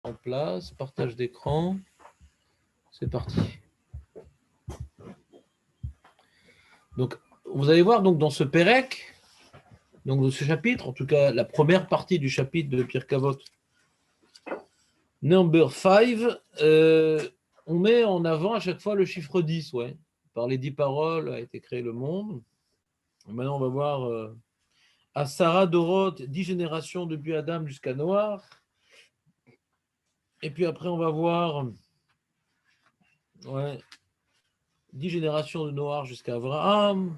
en place, partage d'écran. C'est parti. Donc, vous allez voir donc dans ce Pérec, donc dans ce chapitre, en tout cas la première partie du chapitre de Pirkei Avot, number 5, on met en avant à chaque fois le chiffre 10, ouais. Par les 10 paroles a été créé le monde. Maintenant, on va voir Asara Doroth, 10 générations depuis Adam jusqu'à Noah. Et puis après, on va voir 10 générations de Noah jusqu'à Abraham.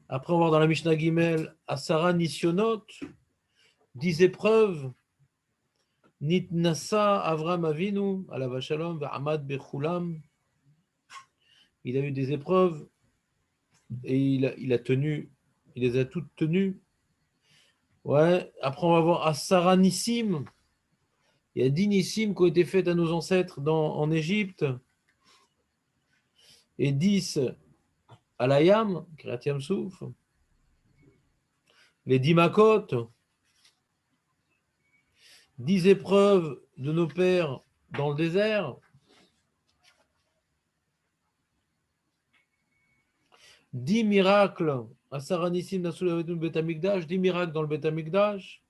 Après, on va voir dans la Mishnah Gimel, Asara Nisionot, 10 épreuves. Nitnasa Avram Avinu, Alav Shalom, V'Amad Bechulam. Il a eu des épreuves et il a tenu, il les a toutes tenues. Ouais. Après, on va voir Asara Nissim. Il y a 10 Nissim qui ont été faites à nos ancêtres en Égypte. Et 10 à l'Ayam, Kiryat Yamsouf. Les 10 Makot. 10 épreuves de nos pères dans le désert. 10 miracles. Asara Nissim Nasul Avedun Bet Hamikdash. 10 miracles dans le Bet Hamikdash.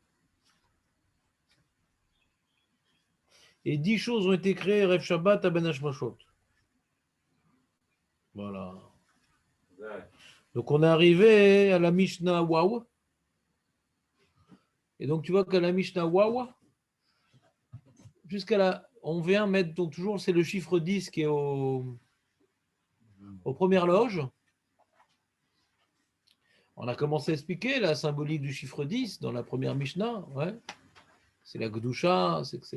Et 10 choses ont été créées, Rev Shabbat à Ben Hashmashot. Voilà. Donc on est arrivé à la Mishnah Waw. Et donc tu vois qu'à la Mishnah Waw, jusqu'à là, on vient mettre, donc toujours c'est le chiffre 10 qui est aux premières loges. On a commencé à expliquer la symbolique du chiffre 10 dans la première Mishnah. Ouais. C'est la Gdusha, c'est que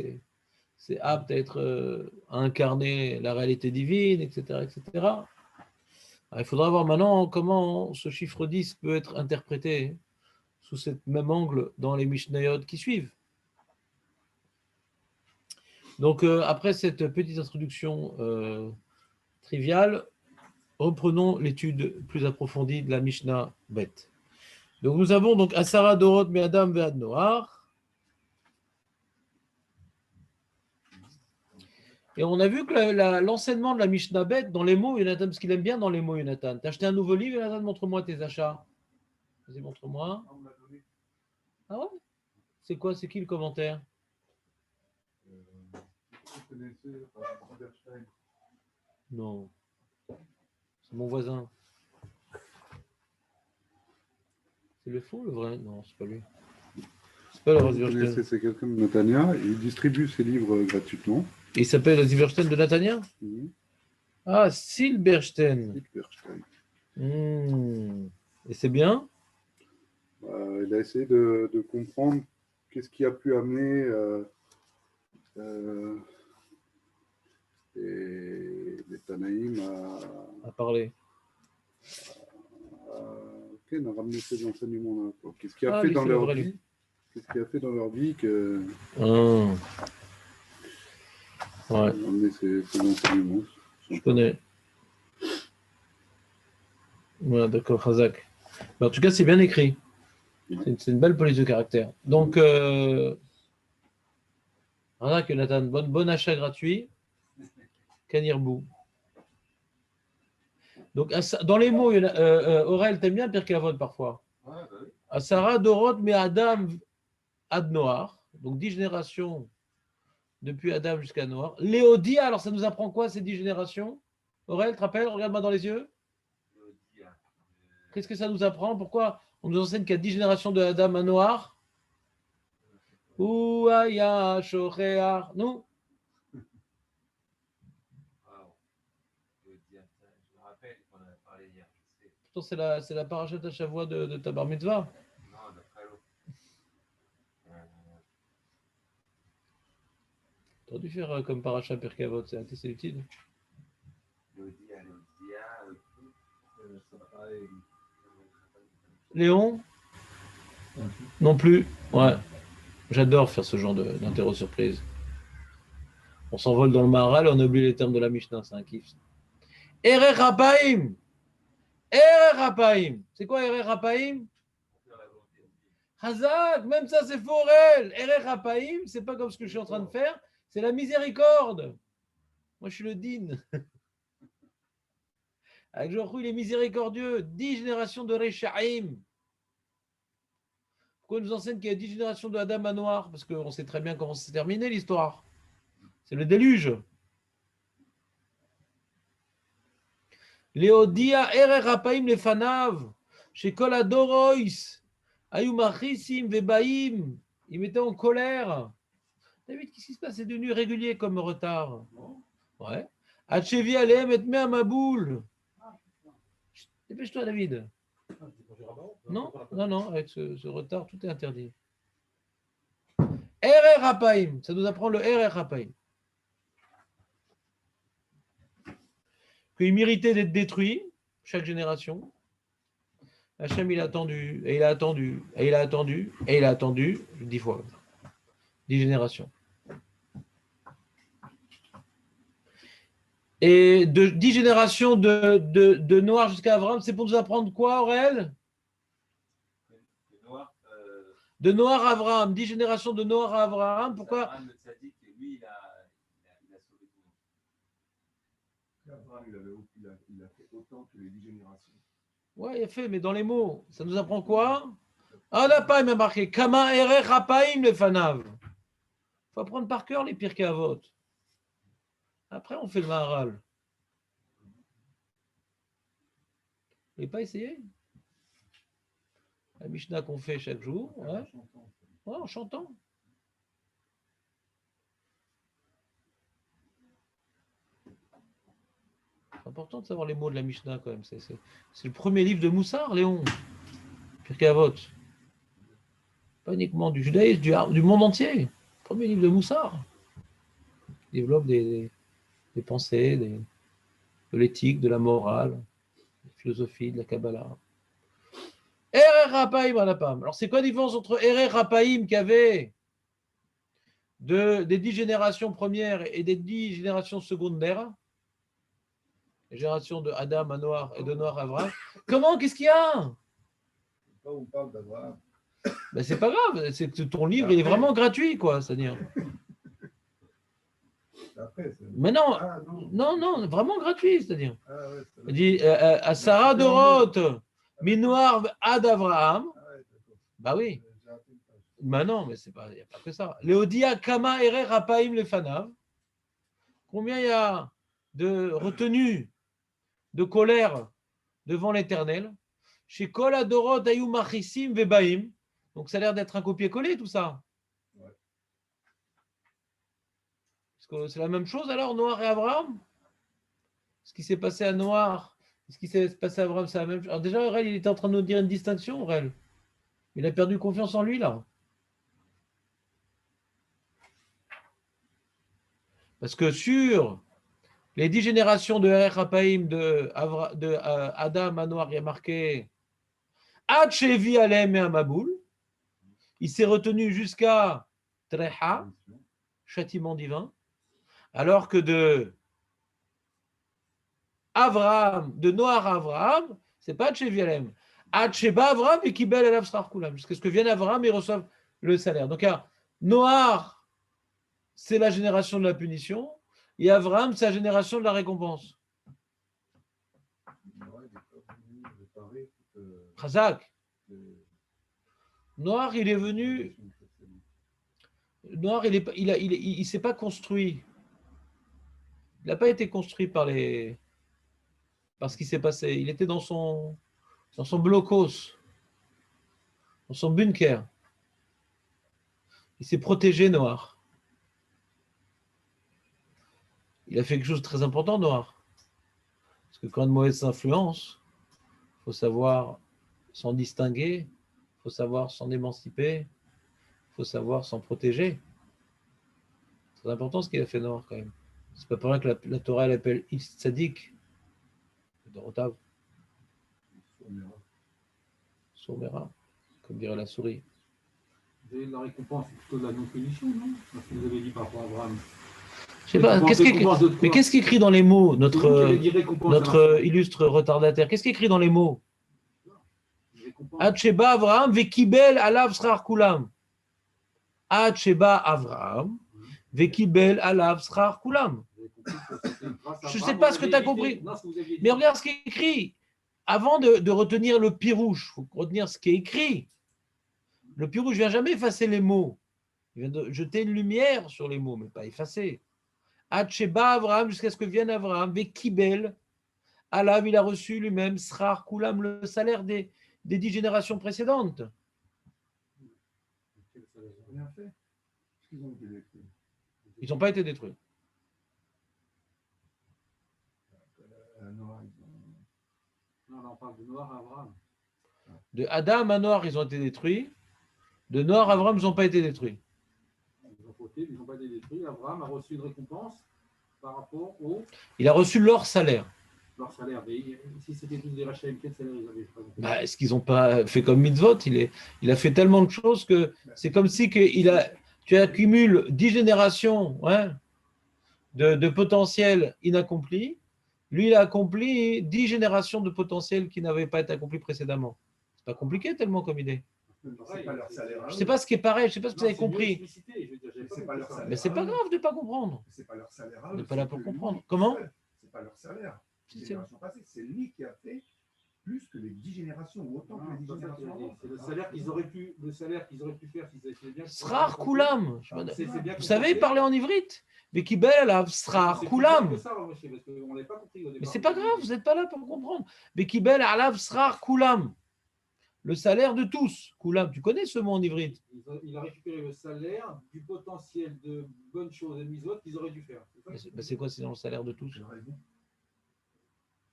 c'est apte à incarner la réalité divine, etc. etc. Alors, il faudra voir maintenant comment ce chiffre 10 peut être interprété sous ce même angle dans les Mishnayot qui suivent. Donc, après cette petite introduction triviale, reprenons l'étude plus approfondie de la Mishnah Bet. Donc, nous avons donc Asara Dorot Me'adam Ve'ad Noach. Et on a vu que l'enseignement de la Mishnah Bet, dans les mots, Yonatan, parce qu'il aime bien dans les mots, Yonatan. T'as acheté un nouveau livre, Yonatan, montre-moi tes achats. Vas-y, montre-moi. Ah ouais? C'est quoi? C'est qui le commentaire? Non. C'est mon voisin. C'est le faux, le vrai? Non, c'est pas lui. C'est pas le Razivierstein. C'est quelqu'un de Netanya. Il distribue ses livres gratuitement. Il s'appelle Razivierstein de Netanya? Ah, Silberstein. Et c'est bien? Il a essayé de comprendre qu'est-ce qui a pu amener les Tanaïm à parler. À ramener ces enseignements-là. Qu'est-ce qui a fait dans leur vie? Qu'est-ce qui a fait dans leur vie que ramener ces enseignements? Je connais. Ouais, d'accord, Khazak. En tout cas, c'est bien écrit. C'est une belle police de caractère. Donc, Khazak, Nathan, bon achat gratuit. Kanirbou. Donc, dans les mots, Aurel, t'aimes bien Pirkei Avot parfois? Ouais, bah oui. Asara Dorot me Adam ad Noach. Donc 10 générations depuis Adam jusqu'à Noach. Léodia, alors ça nous apprend quoi ces 10 générations? Aurel, te rappelles? Regarde-moi dans les yeux. Qu'est-ce que ça nous apprend? Pourquoi on nous enseigne qu'il y a 10 générations de Adam à Noach? Ouaya Shochear. Nous? C'est la parachat à Shavua de ta bar mitzvah. Non, d'après l'autre. Tu aurais dû faire comme parachat Pirkei Avot, c'est utile. Léon? Non plus. Ouais. J'adore faire ce genre d'interro surprise. On s'envole dans le Maharal, on oublie les termes de la Mishnah, c'est un kiff. Erer Rapaim. Erer Rapaim. C'est quoi Erer Rapaim? Hazak, même ça c'est faux réel. Erer Rapaim, c'est pas comme ce que je suis en train de faire. C'est la miséricorde. Moi, je suis le din. Avec Joachou, il est miséricordieux. 10 générations de Rechaim. Pourquoi il nous enseigne qu'il y a 10 générations de Adam à Noir? Parce qu'on sait très bien comment s'est terminé l'histoire. C'est le déluge. Léodia erer rapaim lefanav. Chez Kol Adorois. Ayumachisim vebaim. Il mettait en colère. David, qu'est-ce qui se passe? C'est devenu régulier comme retard. Ouais. Hachevi alem et me maboul. Dépêche-toi, David. Non, avec ce retard, tout est interdit. Erer Rapaim, ça nous apprend le Erer Rapaim. Qu'il méritait d'être détruit, chaque génération. Hachem, il a attendu, et il a attendu, et il a attendu, et il a attendu, 10 fois. 10 générations. Et de 10 générations de Noir jusqu'à Abraham, c'est pour nous apprendre quoi, Aurel? De Noir à Abraham, 10 générations de Noir à Abraham. Pourquoi? Abraham, le tzaddik, lui, il a sauvé tout le monde. Abraham, il a fait autant que les 10 générations. Ouais, il a fait, mais dans les mots, ça nous apprend quoi? Ah, là, pas, il m'a marqué. Kama ere rapaim le fanav. Il faut apprendre par cœur les Pirkei Avot. Après, on fait le Maharal. Vous n'avez pas essayé? La Mishnah qu'on fait chaque jour, ouais, en chantant. C'est important de savoir les mots de la Mishnah quand même. C'est le premier livre de Moussard, Léon. Pirkei Avot. Pas uniquement du judaïsme, du monde entier. Premier livre de Moussard. Il développe des pensées, de l'éthique, de la morale, de la philosophie, de la Kabbalah. Erer Rapaim Alapam. Alors, c'est quoi la différence entre Erer Rapaim qui avait des 10 générations premières et des 10 générations secondaires? Les générations de Adam à Noir et de Noir à Abraham. Comment? Qu'est-ce qu'il y a? On parle d'Abraham. Ben, c'est pas grave, c'est que ton livre il est vraiment gratuit, quoi. C'est-à-dire. Après, Mais non, non, vraiment gratuit, c'est-à-dire. Ah, ouais, Il dit à Sarah Doroth, Minoir ad Abraham. Ah, ouais, Bah oui. j'ai raté une page. Mais non, mais il n'y a pas que ça. Léodia Kama Erer Rapaim Lefanav. Combien il y a de retenue, de colère devant l'Éternel? Chez Kol Adorot Ayou Machisim Vebaim. Donc ça a l'air d'être un copier-coller tout ça. Ouais. Est-ce que c'est la même chose alors, Noir et Abraham? Ce qui s'est passé à Noir, ce qui s'est passé à Abraham, c'est la même chose. Alors déjà, Aurel, il était en train de nous dire une distinction, Aurel. Il a perdu confiance en lui là. Parce que sur les 10 générations de Erer Rapaim de Adam à Noir, il y a marqué Ad Shevi Alem et Amaboul. Il s'est retenu jusqu'à Treha, châtiment divin, alors que de Avraham, de Noar à Avraham, c'est pas Shevi Alem. Ad Sheba Avraham et Kibel Elav Srar Kulam. Jusqu'à ce que vienne Avraham et reçoive le salaire. Donc, Noar, c'est la génération de la punition, et Avraham, c'est la génération de la récompense. Chazak. Noir, il est venu. Noir, il s'est pas construit. Il n'a pas été construit par ce qui s'est passé. Il était dans son blocos, dans son bunker. Il s'est protégé, Noir. Il a fait quelque chose de très important, Noir. Parce que quand une mauvaise influence, il faut savoir s'en distinguer. Il faut savoir s'en émanciper, il faut savoir s'en protéger. C'est très important ce qu'il a fait Noir quand même. C'est pas pour rien que la Torah l'appelle Ish Tzadik, de Rotav. Sourmera, comme dirait la souris. La récompense, c'est plutôt de la non-punition, non? Ce que vous avez dit par rapport à Abraham. Je sais pas, qu'est-ce qui écrit dans les mots, notre illustre retardataire? Qu'est-ce qui écrit dans les mots? Ad Sheba Avraham vekibel alav srar kulam. Ad Sheba Avraham Vekibel alav srar kulam. Vous avez compris que c'était grâce à Je ne Abraham, sais pas vous ce que avez tu as évité- compris. Non, ce que vous aviez dit. Mais regarde ce qui est écrit. Avant de retenir le pirouche, il faut retenir ce qui est écrit. Le pirouche ne vient jamais effacer les mots. Il vient de jeter une lumière sur les mots, mais pas effacer. Hacheba Abraham, jusqu'à ce que vienne Abraham, Vekibel, alav, il a reçu lui-même, srar kulam, le salaire des 10 générations précédentes. Ils n'ont rien fait. Parce qu'ils ont été détruits. Ils n'ont pas été détruits. Noah, ils ont... Non, là, on parle de Noir à Abraham. De Adam à Noir, ils ont été détruits. De Noir à Abraham, ils n'ont pas été détruits. Ils ont fauté, ils n'ont pas été détruits. Abraham a reçu une récompense par rapport au Il a reçu leur salaire. leur salaire. Mais si c'était tous des rachats, quel salaire ils avaient pas compris. Est-ce qu'ils n'ont pas fait comme mitzvot? Il a fait tellement de choses que c'est comme si tu accumules 10 générations de potentiel inaccompli. Lui, il a accompli 10 générations de potentiel qui n'avaient pas été accomplis précédemment. C'est pas compliqué tellement comme idée. C'est pas leur salaire. Je ne sais pas ce qui est pareil, je ne sais pas ce que vous avez compris. C'est pas leur salaire. Mais c'est pas grave de ne pas comprendre. C'est pas leur salaire. On n'est pas là pour comprendre. Comment? C'est pas leur salaire. Si, c'est- Génération passée, c'est lui qui a fait plus que les 10 générations, ou autant que les 10 générations avant. C'est le salaire qu'ils auraient pu faire s'ils avaient bien. Srar kulam. C'est bien Vous savez compris. parler en ivrite? Vekibel alav srar C'est plus kulam. clair que ça, monsieur, parce qu'on l'avait pas compris au départ. Mais c'est pas grave, vous n'êtes pas là pour comprendre. Vekibel alav srar kulam. Le salaire de tous. Kulam, tu connais ce mot en ivrite? Il a récupéré le salaire du potentiel de bonnes choses et de mises qu'ils auraient dû faire. C'est quoi sinon le salaire de tous? J'ai raison.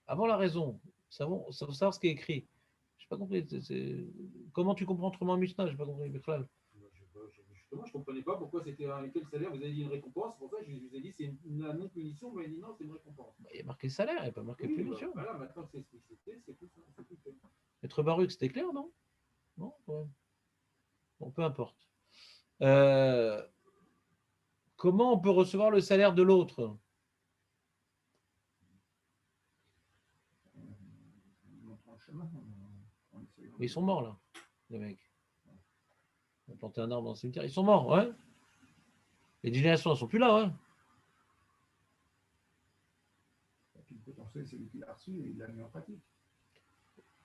Avant la raison. Ça faut savoir ce qui est écrit. Je n'ai pas compris. Comment tu comprends autrement Mishnah? Je n'ai pas compris. Bechlal. Justement, je ne comprenais pas pourquoi c'était quel salaire. Vous avez dit une récompense. C'est pour ça que je vous ai dit c'est une non-punition. Vous m'avez dit non, c'est une récompense. Il y a marqué salaire, il n'y a pas marqué Oui, punition. voilà, maintenant que c'est explicité, c'est tout ça. C'est tout fait. Maître Baruch, c'était clair, non? Non? Ouais. Bon, peu importe. Comment on peut recevoir le salaire de l'autre? Ils montrent un chemin, en essayant. Mais ils sont morts, là, les mecs. On a planté un arbre dans le cimetière. Ils sont morts, ouais. Les générations ne sont plus là, ouais. Et puis le potentiel, c'est lui qui l'a reçu et il l'a mis en pratique.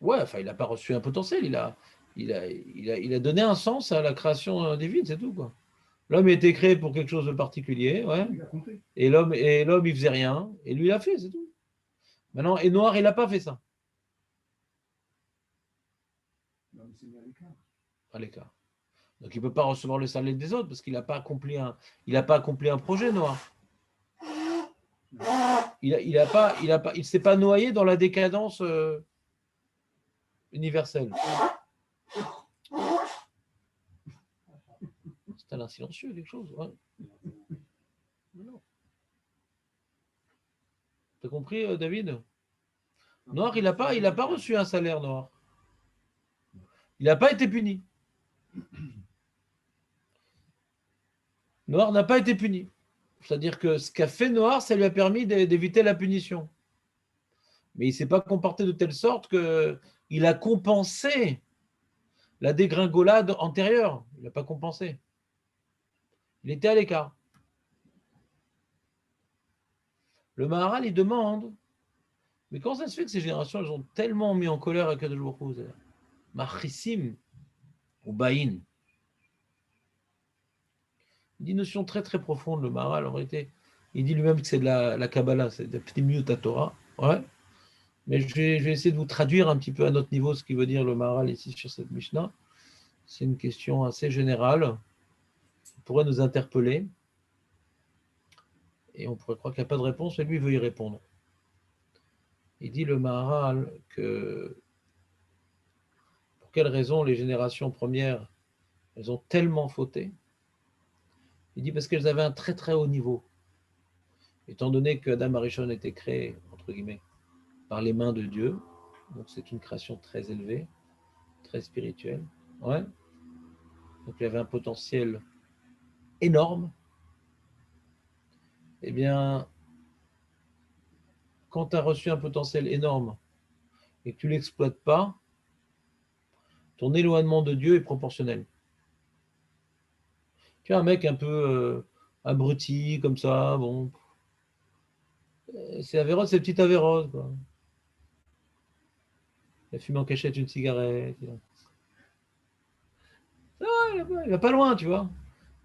Ouais, enfin, il n'a pas reçu un potentiel. Il a donné un sens à la création divine, c'est tout, quoi. L'homme était créé pour quelque chose de particulier, ouais. Il a compris. Et l'homme, il faisait rien. Et lui, il a fait, c'est tout. Maintenant, et Noir, il n'a pas fait ça. Non, mais c'est mis à l'écart. À l'écart. Donc, il ne peut pas recevoir le salaire des autres parce qu'il n'a pas accompli un projet, Noir. Il s'est pas noyé dans la décadence universelle. C'est un silencieux, quelque chose. Ouais. T'as compris, David? Noir, il n'a pas reçu un salaire, Noir. Il n'a pas été puni. Noir n'a pas été puni. C'est-à-dire que ce qu'a fait Noir, ça lui a permis d'éviter la punition. Mais il ne s'est pas comporté de telle sorte qu'il a compensé la dégringolade antérieure. Il n'a pas compensé. Il était à l'écart. Le Maharal, il demande, mais comment ça se fait que ces générations, elles ont tellement mis en colère à Kadosh Baruch Hu, Machissim ou Baïn. Il dit une notion très très profonde, le Maharal, en réalité. Il dit lui-même que c'est de la Kabbalah, c'est de la Pnimiut Torah. Ouais. Mais je vais essayer de vous traduire un petit peu à notre niveau ce qu'il veut dire le Maharal ici sur cette Mishnah. C'est une question assez générale. Il pourrait nous interpeller. Et on pourrait croire qu'il n'y a pas de réponse, mais lui veut y répondre. Il dit le Maharal que pour quelle raison les générations premières, elles ont tellement fauté. Il dit parce qu'elles avaient un très très haut niveau. Étant donné que Adam Arishon était créé, entre guillemets, par les mains de Dieu, donc c'est une création très élevée, très spirituelle. Ouais. Donc il avait un potentiel énorme. Eh bien, quand tu as reçu un potentiel énorme et que tu ne l'exploites pas, ton éloignement de Dieu est proportionnel. Tu as un mec un peu abruti, comme ça, bon. C'est Averroès, c'est petit Averroès, quoi. Il a fumé en cachette une cigarette. Il va pas loin, tu vois.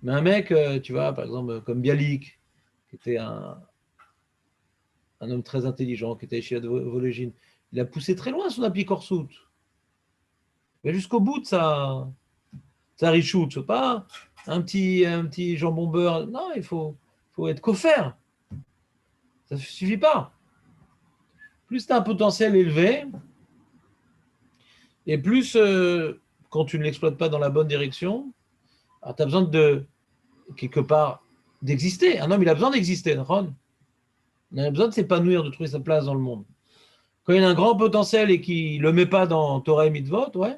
Mais un mec, tu vois, par exemple, comme Bialik, qui était un homme très intelligent, qui était chez Volégine, il a poussé très loin son appli Corsout. Mais jusqu'au bout de sa richoute. Pas un petit jambon beurre. Non, faut être coffert. Ça ne suffit pas. Plus tu as un potentiel élevé, et plus, quand tu ne l'exploites pas dans la bonne direction, tu as besoin de, quelque part, d'exister. Un homme, il a besoin d'exister, Ron. Il a besoin de s'épanouir, de trouver sa place dans le monde. Quand il a un grand potentiel et qu'il ne le met pas dans Torah et Mitzvot, ouais,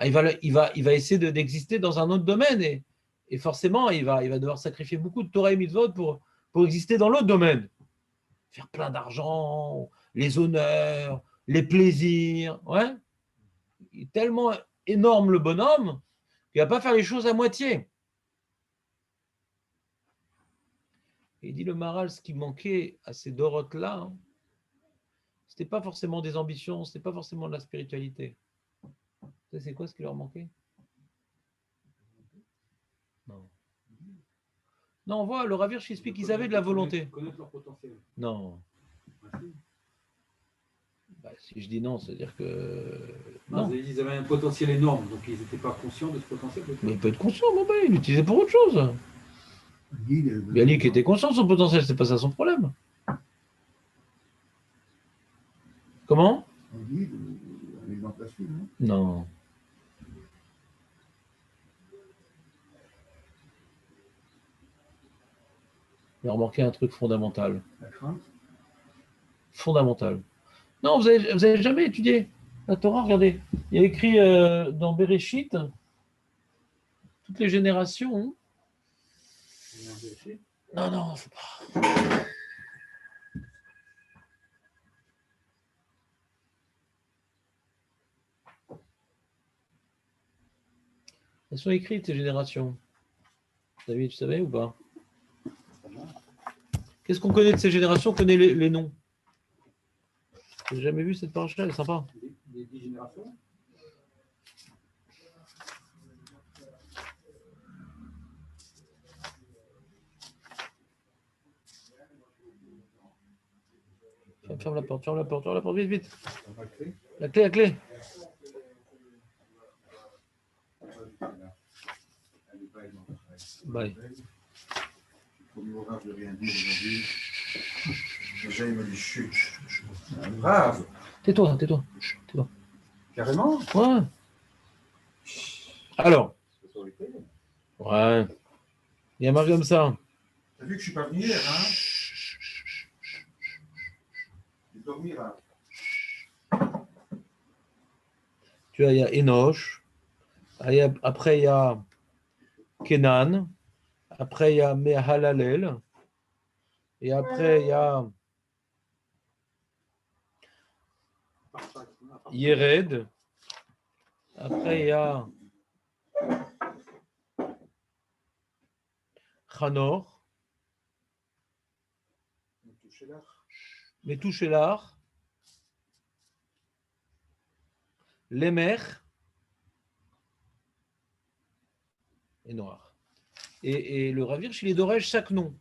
il va essayer d'exister dans un autre domaine. Et forcément, il va devoir sacrifier beaucoup de Torah et Mitzvot pour exister dans l'autre domaine. Faire plein d'argent, les honneurs, les plaisirs. Ouais. Il est tellement énorme le bonhomme qu'il ne va pas faire les choses à moitié. Et il dit le Maharal, ce qui manquait à ces Dorotes-là, hein, ce n'était pas forcément des ambitions, ce n'était pas forcément de la spiritualité. C'est quoi ce qui leur manquait? Non. Non, on voit, le Rav Hirsch explique qu'ils avaient de la volonté. Connaître leur potentiel. Non. Bah, si je dis non, c'est-à-dire que. Non. Ils avaient un potentiel énorme, donc ils n'étaient pas conscients de ce potentiel. Mais il peut être conscient, bon, bah, il l'utilisait pour autre chose. Bialik était conscient de son potentiel, c'est pas ça son problème. Comment? Un exemple à suivre, non. Il a remarqué un truc fondamental. La crainte. Fondamental. Non, vous avez jamais étudié la Torah, regardez. Il y a écrit dans Bereshit, toutes les générations. Non, faut pas. Elles sont écrites, ces générations. David, tu savais ou pas? Qu'est-ce qu'on connaît de ces générations? On connaît les noms. J'ai jamais vu cette parole-là, elle est sympa. Les 10 générations. Ferme la porte, vite. La clé. Bye. Comme l'orage de rien dire aujourd'hui. Déjà, il me dit chut. Grave. Tais-toi. Carrément? Ouais. Alors. Ouais. Il y a marre comme ça. T'as vu que je suis pas venu hier, hein? Je vais dormir, hein? Tu vois, il y a Enoch. Après, il y a Kenan. Après, il y a Mehalalel. Et après, il y a Yered. Après, il y a Chanor. Metouchelar. Lemer. Et Noir. Et le Rav Hirsch, il est d'Orège chaque nom.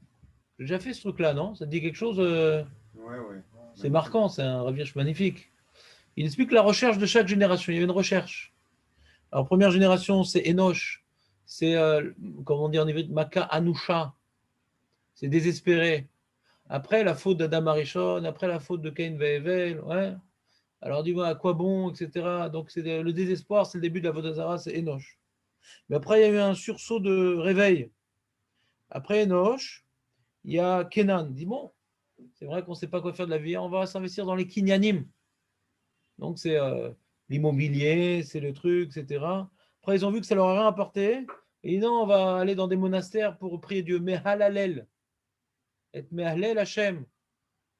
J'ai déjà fait ce truc-là, non? Ça te dit quelque chose? Ouais. C'est marquant, c'est un Rav Hirsch magnifique. Il explique la recherche de chaque génération. Il y a une recherche. Alors, première génération, c'est Enoch. C'est, comment on dit en hébreu, Maka Anusha. C'est désespéré. Après, la faute d'Adam Arishon. Après, la faute de Cain Ve'evel. Ouais. Alors, dis-moi, à quoi bon, etc. Donc, c'est le désespoir, c'est le début de la Vodazara, c'est Enoch. Mais après, il y a eu un sursaut de réveil. Après Enoch, il y a Kenan. Il dit, bon, c'est vrai qu'on ne sait pas quoi faire de la vie, on va s'investir dans les kinyanim. Donc, c'est l'immobilier, c'est le truc, etc. Après, ils ont vu que ça leur a rien apporté. Et non, on va aller dans des monastères pour prier Dieu. Mehalalel. Et Mehalel Hashem.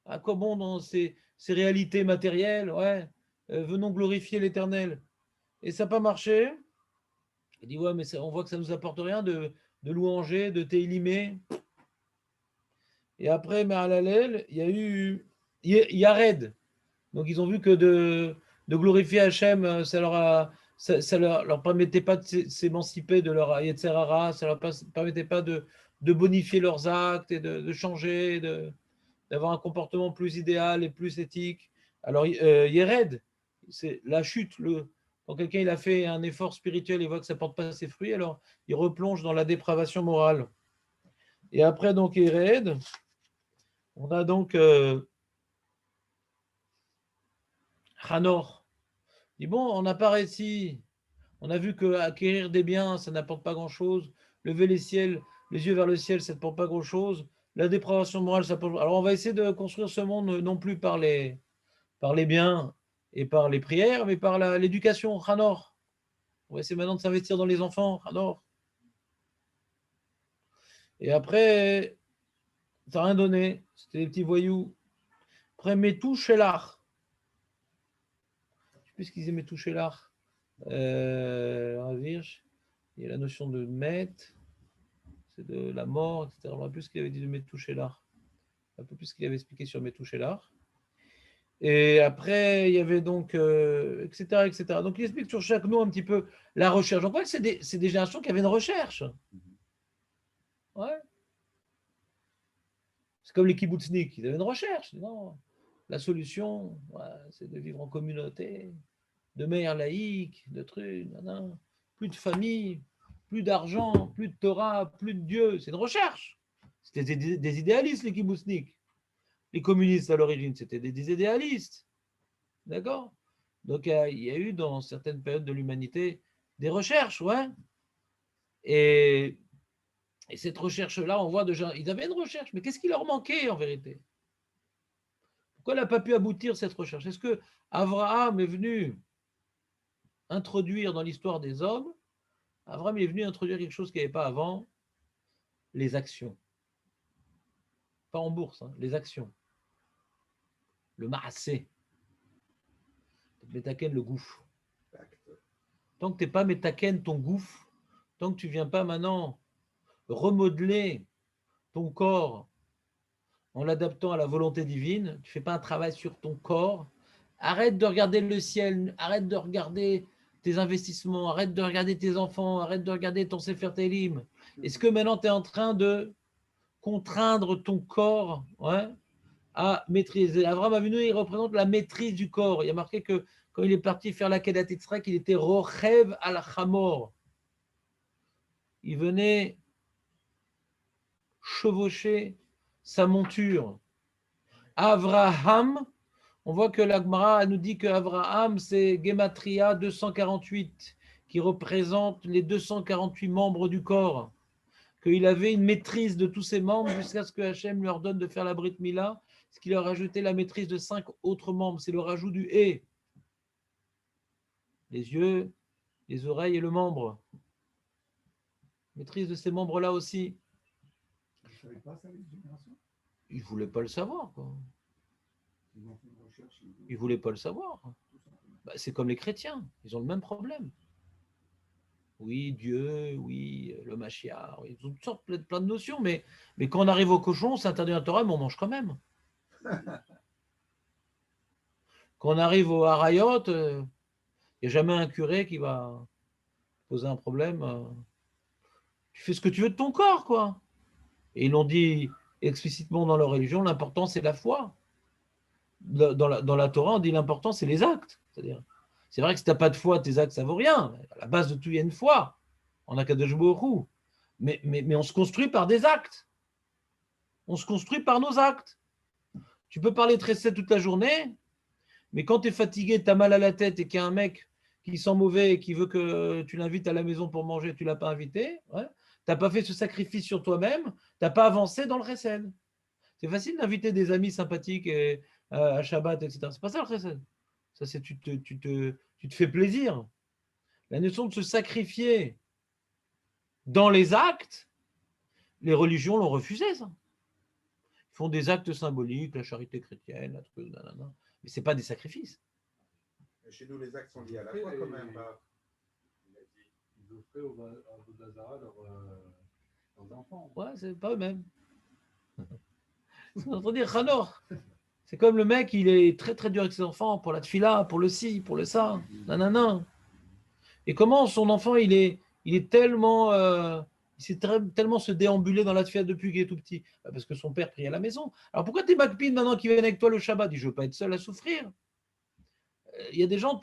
À quoi bon dans ces réalités matérielles? Ouais. Venons glorifier l'Éternel. Et ça n'a pas marché. Il dit, ouais, mais on voit que ça ne nous apporte rien de louanger, de télimer. Et après Mahalalel, il y a eu Yared. Donc ils ont vu que de glorifier Hachem, ça leur permettait pas de s'émanciper de leur Yetzer Hara, ça leur permettait pas de bonifier leurs actes et de changer, d'avoir un comportement plus idéal et plus éthique. Alors Yered, c'est la chute. Quand quelqu'un il a fait un effort spirituel, il voit que ça ne porte pas ses fruits, alors il replonge dans la dépravation morale. Et après donc Yered, on a donc Hanor. Il dit bon, on n'a pas réussi. On a vu que acquérir des biens, ça n'apporte pas grand-chose. Lever les yeux vers le ciel, ça ne porte pas grand-chose. La dépravation morale, ça porte. Alors on va essayer de construire ce monde non plus par les biens et par les prières, mais par l'éducation. Hanor. On va essayer maintenant de s'investir dans les enfants. Hanor. Et après, ça n'a rien donné. C'était des petits voyous. Après, Metou Shelar. Je ne sais plus ce qu'ils aimaient toucher l'art. Il y a la notion de met, c'est de la mort, etc. On ne plus ce qu'il avait dit de Metou Shelar. Un peu plus ce qu'il avait expliqué sur Metou Shelar. Et après, il y avait donc, etc., etc. Donc, il explique sur chaque nom un petit peu la recherche. Donc, c'est des générations qui avaient une recherche. Ouais. C'est comme les kibbutzniks, ils avaient une recherche. Non, la solution, ouais, c'est de vivre en communauté, de manière laïque, de trucs, non. Plus de famille, plus d'argent, plus de Torah, plus de Dieu. C'est une recherche. C'était des idéalistes, les kibbutzniks. Les communistes, à l'origine, c'était des idéalistes. D'accord? Donc, il y a eu dans certaines périodes de l'humanité des recherches, ouais. Et cette recherche-là, on voit déjà, ils avaient une recherche, mais qu'est-ce qui leur manquait en vérité? Pourquoi elle n'a pas pu aboutir cette recherche? Est-ce que Abraham est venu introduire dans l'histoire des hommes, Abraham est venu introduire quelque chose qu'il n'y avait pas avant, les actions. Pas en bourse, hein, les actions. Le maassé. Métaken, le gouffre. Tant que tu n'es pas métaken, ton gouffre, tant que tu ne viens pas maintenant remodeler ton corps en l'adaptant à la volonté divine, tu ne fais pas un travail sur ton corps, arrête de regarder le ciel, arrête de regarder tes investissements, arrête de regarder tes enfants, arrête de regarder ton Sefer Tehillim. Est-ce que maintenant tu es en train de contraindre ton corps, ouais, à maîtriser? Abraham Avinu, il représente la maîtrise du corps. Il y a marqué que quand il est parti faire la Kedat Yitzhak, il était rochev al chamor. Il venait chevaucher sa monture. Avraham, on voit que la Gemara nous dit que Avraham, c'est Gematria 248, qui représente les 248 membres du corps. Qu'il avait une maîtrise de tous ses membres jusqu'à ce que Hachem lui ordonne de faire la Brit Mila, ce qui leur a ajouté la maîtrise de 5 autres membres. C'est le rajout du « et ». Les yeux, les oreilles et le membre. Maîtrise de ces membres-là aussi. Vous ne savez pas ça, les générations? Ils ne voulaient pas le savoir, quoi. Ils ont fait une recherche. Ils ne voulaient pas le savoir. Bah, c'est comme les chrétiens, ils ont le même problème. Oui, Dieu, oui, le Mashiach, oui, toutes sortes, plein de notions, mais quand on arrive au cochon, c'est interdit à Torah, mais on mange quand même. Quand on arrive au Harayot, il n'y a jamais un curé qui va poser un problème. Tu fais ce que tu veux de ton corps, quoi. Et ils l'ont dit explicitement dans leur religion, l'important c'est la foi. Dans la Torah, on dit l'important c'est les actes. C'est-à-dire, c'est vrai que si tu n'as pas de foi, tes actes ça vaut rien. À la base de tout, il y a une foi. On a Kadosh Baruch Hu. Mais on se construit par des actes. On se construit par nos actes. Tu peux parler très sec toute la journée, mais quand tu es fatigué, tu as mal à la tête et qu'il y a un mec qui sent mauvais et qui veut que tu l'invites à la maison pour manger, tu ne l'as pas invité, ouais. Tu n'as pas fait ce sacrifice sur toi-même, tu n'as pas avancé dans le chesed. C'est facile d'inviter des amis sympathiques à Shabbat, etc. C'est pas ça le chesed. Ça, c'est tu te fais plaisir. La notion de se sacrifier dans les actes, les religions l'ont refusé, ça. Ils font des actes symboliques, la charité chrétienne, la truc, nanana. Mais ce n'est pas des sacrifices. Chez nous, les actes sont liés à la foi quand même. Ils offraient au Vodazara leurs enfants. Ouais, c'est pas eux-mêmes. On entend dire Chanor. C'est comme le mec, il est très très dur avec ses enfants pour la tfila, pour le ci, pour le ça, nanana. Et comment son enfant, il est tellement, il s'est tellement se déambuler dans la tfila depuis qu'il est tout petit. Parce que son père prie à la maison. Alors pourquoi t'es Macpin maintenant qui viennent avec toi le Shabbat? Il dit, je veux pas être seul à souffrir. Il y a des gens,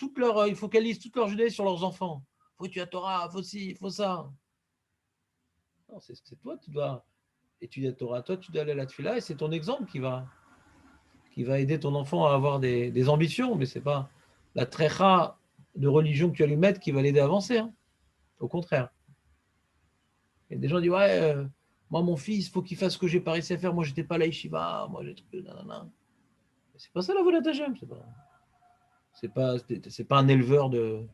ils focalisent toute leur judaïsme sur leurs enfants. Faut étudier la Torah, faut ci, faut ça. Non, c'est toi, tu dois étudier la Torah. Toi, tu dois aller à la tfila et c'est ton exemple qui va aider ton enfant à avoir des ambitions, mais ce n'est pas la trécha de religion que tu vas lui mettre qui va l'aider à avancer. Hein. Au contraire. Et des gens disent, ouais, moi, mon fils, il faut qu'il fasse ce que j'ai pas réussi à faire. Moi, j'étais pas à la yeshiva, moi, j'ai truc, nanana. C'est pas ça la volat Hashem. C'est pas un éleveur de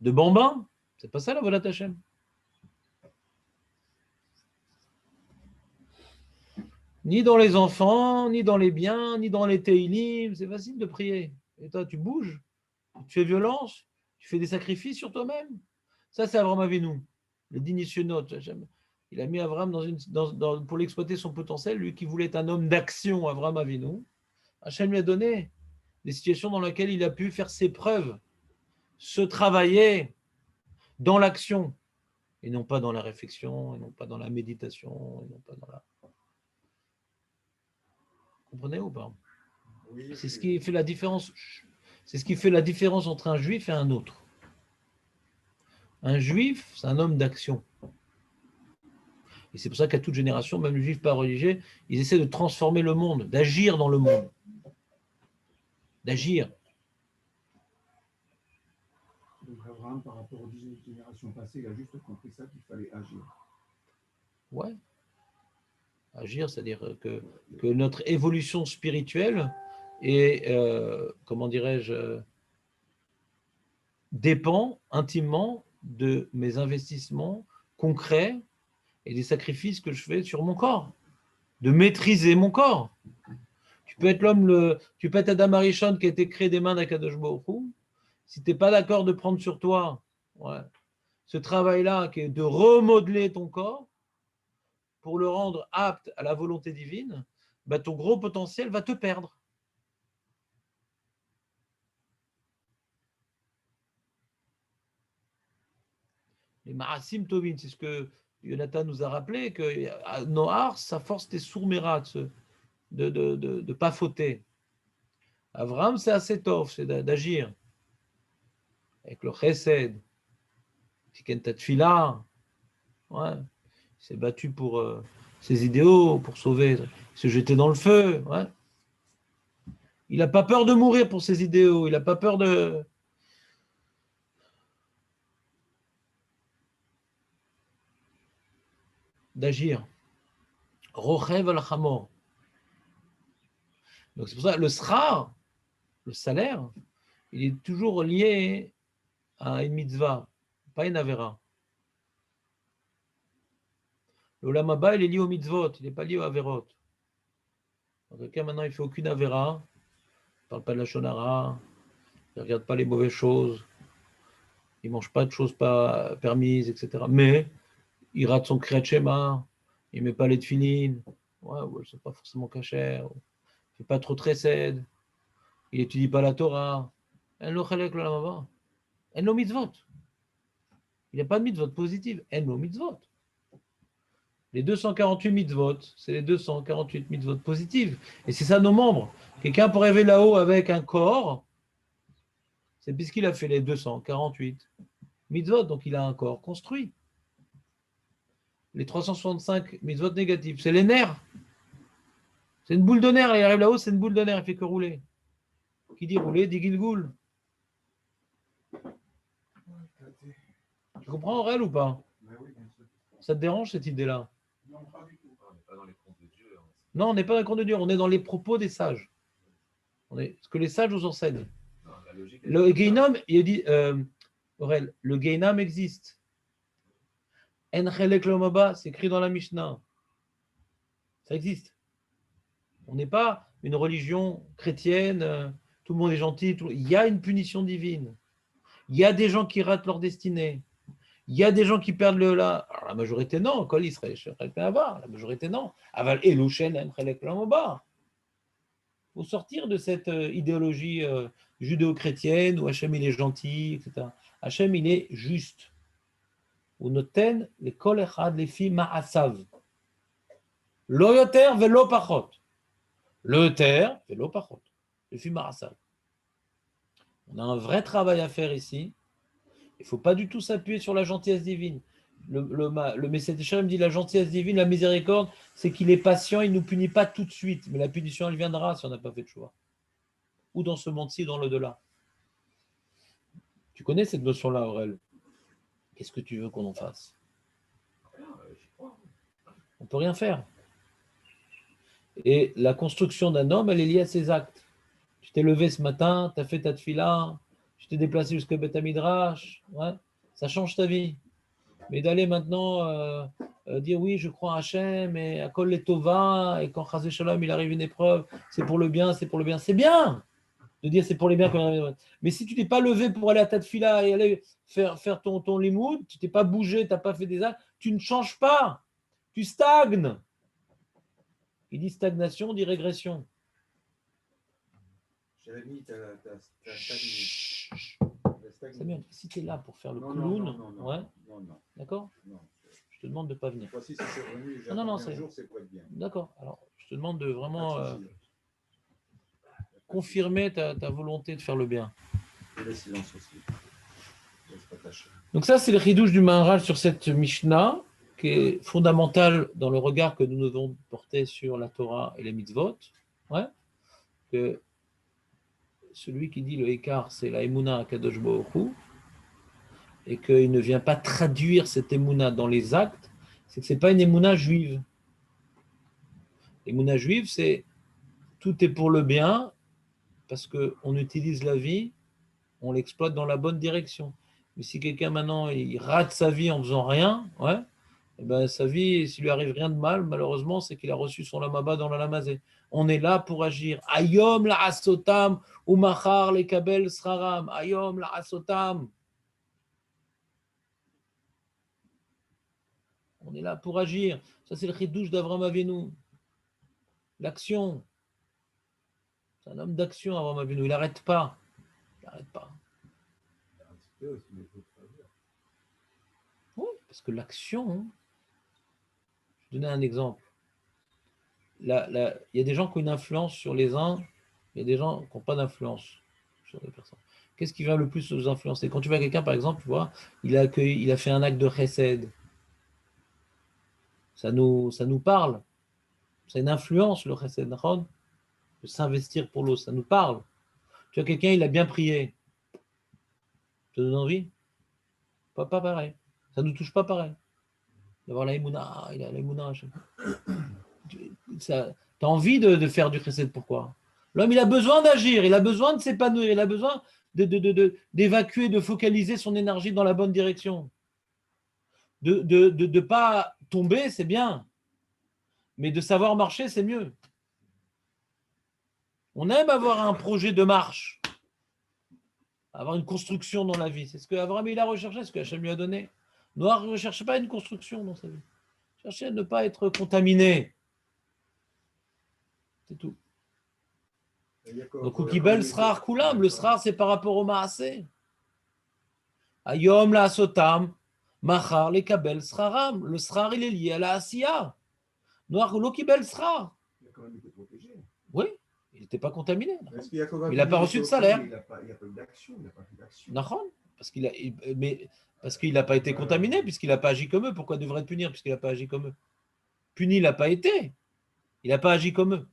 bambins. C'est pas ça la volat Hashem. Ni dans les enfants, ni dans les biens, ni dans les teilim. C'est facile de prier. Et toi, tu bouges, tu fais violence, tu fais des sacrifices sur toi-même. Ça, c'est Abraham Avinu, le dignitionnot. Il a mis Abraham pour l'exploiter son potentiel, lui qui voulait être un homme d'action, Abraham Avinu. Hachem lui a donné des situations dans lesquelles il a pu faire ses preuves, se travailler dans l'action, et non pas dans la réflexion, et non pas dans la méditation, et non pas dans la... Vous comprenez ou pas? Oui, C'est ce qui fait la différence. C'est ce qui fait la différence entre un juif et un autre. Un juif, c'est un homme d'action. Et c'est pour ça qu'à toute génération, même les juifs pas religieux, ils essaient de transformer le monde, d'agir dans le monde. D'agir. Donc Abraham, par rapport aux 19 générations passées, il a juste compris ça, qu'il fallait agir. Ouais. Agir, c'est-à-dire que notre évolution spirituelle est, comment dirais-je, dépend intimement de mes investissements concrets et des sacrifices que je fais sur mon corps, de maîtriser mon corps. Tu peux être Adam Arishon qui a été créé des mains d'Akadosh Baruch Hu. Si tu n'es pas d'accord de prendre sur toi ce travail-là qui est de remodeler ton corps pour le rendre apte à la volonté divine, bah, ton gros potentiel va te perdre. Les Marasim Tovin, c'est ce que Jonathan nous a rappelé, que Noar, sa force était sourmérat, de ne pas fauter. Avram, c'est assez tough, c'est d'agir. Avec le chesed, Tiken Tatfila, ouais. Il s'est battu pour ses idéaux, pour sauver, se jeter dans le feu. Ouais. Il n'a pas peur de mourir pour ses idéaux, il n'a pas peur d'agir. Rochev al-Hamor. Donc c'est pour ça le sra, le salaire, il est toujours lié à une mitzvah, pas une avera. Le Olam Haba, il est lié aux mitzvot, il n'est pas lié aux averot. En tout cas, maintenant, il ne fait aucune avera, il ne parle pas de la shonara, il ne regarde pas les mauvaises choses, il ne mange pas de choses pas permises, etc. Mais il rate son kriyat shema, il ne met pas les tefilines, c'est pas forcément kasher, il ne fait pas trop tresed, il n'étudie pas la Torah. En lo chalek l'olam haba. En lo mitzvot. Il n'y a pas de mitzvot positive. En lo mitzvot. Les 248 mitzvot, c'est les 248 mitzvot positives. Et c'est ça nos membres. Quelqu'un peut rêver là-haut avec un corps, c'est puisqu'il a fait les 248 mitzvot, donc il a un corps construit. Les 365 mitzvot négatifs, c'est les nerfs. C'est une boule de nerfs, il arrive là-haut, c'est une boule de nerfs, il ne fait que rouler. Qui dit rouler, dit Gilgoul. Tu comprends, Aurel, ou pas? Oui, bien sûr. Ça te dérange, cette idée-là? Non, pas du tout. On n'est pas dans les comptes de Dieu. Non, on n'est pas dans le compte de Dieu, on est dans les propos des sages. Ce que les sages nous enseignent. Non, la logique, Le Geinam, il dit, Aurel, le Geinam existe. En chelek lomaba, c'est écrit dans la Mishnah. Ça existe. On n'est pas une religion chrétienne, tout le monde est gentil. Il y a une punition divine. Il y a des gens qui ratent leur destinée. Il y a des gens qui perdent Alors, la majorité, non. La majorité, non. Aval elushen en chelek lomaba. faut sortir de cette idéologie judéo-chrétienne où Hachem il est gentil, etc. Hachem il est juste. Ou noten les kol echad lefi ma'asav. Lo yoter velo pachot. Lo yoter velo pachot. Lefi ma'asav. On a un vrai travail à faire ici. Il ne faut pas du tout s'appuyer sur la gentillesse divine. Le Messager Shalom dit la gentillesse divine, la miséricorde, c'est qu'il est patient, il ne nous punit pas tout de suite, mais la punition, elle viendra si on n'a pas fait de choix. Ou dans ce monde-ci, ou dans l'au-delà. Tu connais cette notion-là, Aurel? Qu'est-ce que tu veux qu'on en fasse? On ne peut rien faire. Et la construction d'un homme, elle est liée à ses actes. Tu t'es levé ce matin, tu as fait ta tefila, tu t'es déplacé jusqu'au Beth Midrash, ouais, ça change ta vie. Mais d'aller maintenant dire oui, je crois à Hachem, et à Kol Tova, et quand Chazé Shalom, il arrive une épreuve, c'est pour le bien, c'est pour le bien. C'est bien de dire c'est pour les biens. Mais si tu t'es pas levé pour aller à ta tefila et aller faire ton limoud, tu t'es pas bougé, tu n'as pas fait des actes, tu ne changes pas. Tu stagnes. Il dit stagnation, dit régression. Jérémy, t'as Samuel, si tu es là pour faire le non, clown, non, ouais, non. d'accord? Non. Je te demande de ne pas venir. Voici, si c'est revenu, j'ai Non, un c'est jour, c'est pour être bien. d'accord. Alors, je te demande de vraiment Pas de souci. confirmer ta volonté de faire le bien. Et le silence aussi. Laisse pas tâcher. Donc ça, c'est le chidouche du Maharal sur cette Mishnah, qui est fondamentale dans le regard que nous devons porter sur la Torah et les mitzvot. Ouais. Que celui qui dit le écart, c'est la Emouna Kadosh Baruch Hu, et qu'il ne vient pas traduire cette Emouna dans les actes, c'est que ce n'est pas une Emouna juive. L'émouna juive, c'est tout est pour le bien, parce qu'on utilise la vie, on l'exploite dans la bonne direction. Mais si quelqu'un maintenant il rate sa vie en faisant rien, ouais, et ben sa vie, s'il lui arrive rien de mal, malheureusement, c'est qu'il a reçu son lamaba dans la lamazé. On est là pour agir. Ayom la asotam ou machar le kabel sraram. Ayom la asotam. On est là pour agir. Ça, c'est le chidouche d'Avram Avinu. L'action. C'est un homme d'action, Avram Avinu. Il n'arrête pas. Il n'arrête pas. Oui, parce que l'action, je vais donner un exemple. Il y a des gens qui ont une influence sur les uns, il y a des gens qui n'ont pas d'influence sur les personnes. Qu'est-ce qui va le plus vous influencer? Quand tu vois quelqu'un, par exemple, tu vois, il a fait un acte de chesed. Ça nous parle. Ça a une influence, le chesed, de s'investir pour l'autre. Ça nous parle. Tu vois quelqu'un, il a bien prié. Ça te donne envie? Pas pareil. Ça ne nous touche pas pareil. D'avoir la émouna, il a la émouna. Tu as envie de faire du chesed, pourquoi? L'homme, il a besoin d'agir, il a besoin de s'épanouir, il a besoin d'évacuer, de focaliser son énergie dans la bonne direction. De ne pas tomber, c'est bien, mais de savoir marcher, c'est mieux. On aime avoir un projet de marche, avoir une construction dans la vie. C'est ce qu'Abraham il a recherché, ce que Hachem lui a donné. Noir ne recherche pas une construction dans sa vie. Cherchez à ne pas être contaminé. C'est tout. Donc, Ukibel Srar Kulam, le Srar, c'est par rapport au Maasé. Ayom la Sotam, Machar le Kabel Sraram. Le Srar, il est lié à la Asiya. Noir l'Ukibel Srar. Il a quand même été protégé. Oui, il n'était pas contaminé. Il n'a pas reçu de salaire. Il n'a pas eu d'action. Il n'a pas fait d'action. Nahon, parce qu'il n'a pas été contaminé, puisqu'il n'a pas agi comme eux. Pourquoi devrait le punir, puisqu'il n'a pas agi comme eux? Puni, il n'a pas été. Il n'a pas agi comme eux.